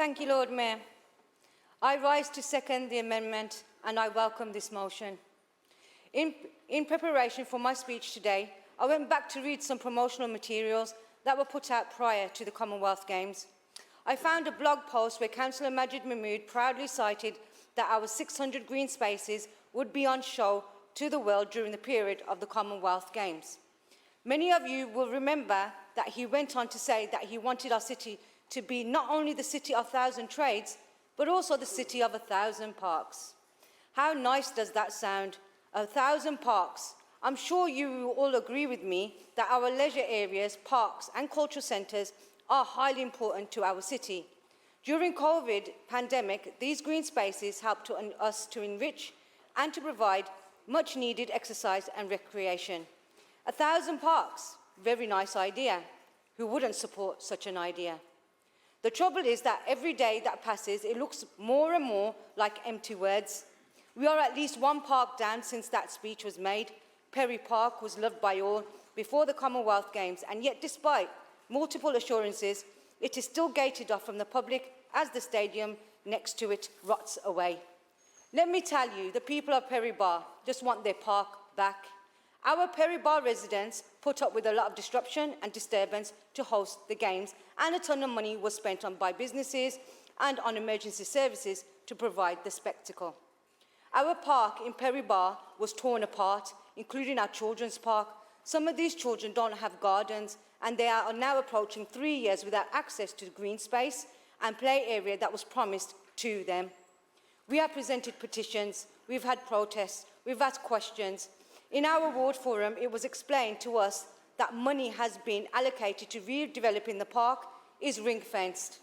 Thank you, Lord Mayor. I rise to second the amendment and I welcome this motion. In preparation for my speech today, I went back to read some promotional materials that were put out prior to the Commonwealth Games. I found a blog post where Councillor Majid Mahmood proudly cited that our 600 green spaces would be on show to the world during the period of the Commonwealth Games. Many of you will remember that he went on to say that he wanted our city to be not only the city of 1,000 trades, but also the city of 1,000 parks. How nice does that sound? 1,000 parks. I'm sure you all agree with me that our leisure areas, parks and cultural centres are highly important to our city. During COVID pandemic, these green spaces helped us to enrich and to provide much needed exercise and recreation. 1,000 parks, very nice idea. Who wouldn't support such an idea? The trouble is that every day that passes, it looks more and more like empty words. We are at least one park down since that speech was made. Perry Park was loved by all before the Commonwealth Games, and yet despite multiple assurances, it is still gated off from the public as the stadium next to it rots away. Let me tell you, the people of Perry Bar just want their park back. Our Perry Bar residents put up with a lot of disruption and disturbance to host the games, and a ton of money was spent on by businesses and on emergency services to provide the spectacle. Our park in Perry Bar was torn apart, including our children's park. Some of these children don't have gardens, and they are now approaching 3 years without access to green space and play area that was promised to them. We have presented petitions, we've had protests, we've asked questions. In our ward forum, it was explained to us that money has been allocated to redeveloping the park is ring-fenced.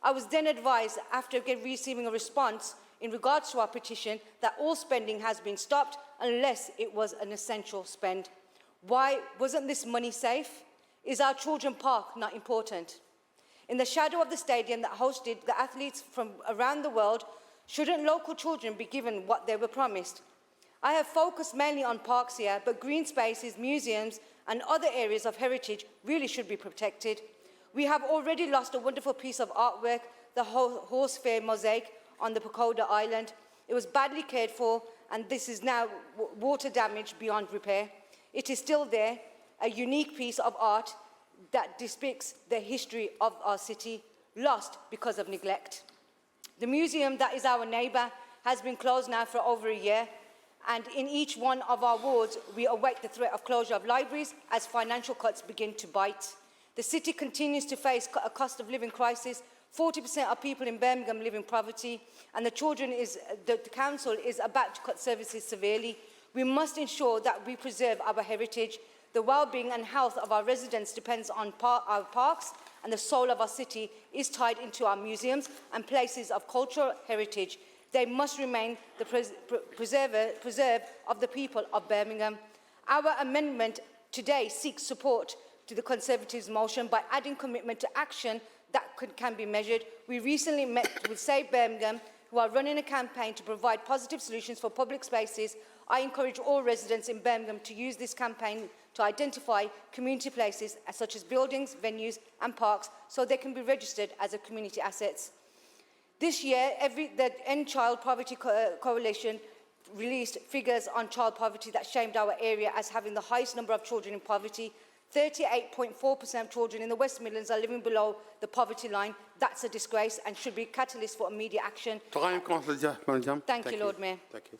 I was then advised, after receiving a response in regards to our petition, that all spending has been stopped unless it was an essential spend. Why wasn't this money safe? Is our children's park not important? In the shadow of the stadium that hosted the athletes from around the world, shouldn't local children be given what they were promised? I have focused mainly on parks here, but green spaces, museums and other areas of heritage really should be protected. We have already lost a wonderful piece of artwork, the horse fair mosaic on the Pagoda Island. It was badly cared for, and this is now water damage beyond repair. It is still there, a unique piece of art that depicts the history of our city, lost because of neglect. The museum that is our neighbour has been closed now for over a year, and in each one of our wards, we await the threat of closure of libraries as financial cuts begin to bite. The city continues to face a cost of living crisis. 40% of people in Birmingham live in poverty, and the council is about to cut services severely. We must ensure that we preserve our heritage. The well-being and health of our residents depends on our parks, and the soul of our city is tied into our museums and places of cultural heritage. They must remain the preserve of the people of Birmingham. Our amendment today seeks support to the Conservatives' motion by adding commitment to action that can be measured. We recently met with Save Birmingham, who are running a campaign to provide positive solutions for public spaces. I encourage all residents in Birmingham to use this campaign to identify community places such as buildings, venues and parks so they can be registered as a community assets. This year, the End Child Poverty Coalition released figures on child poverty that shamed our area as having the highest number of children in poverty. 38.4% of children in the West Midlands are living below the poverty line. That's a disgrace and should be a catalyst for immediate action. Time, Councillor Morriam Jan. Thank you, Lord Mayor. Thank you.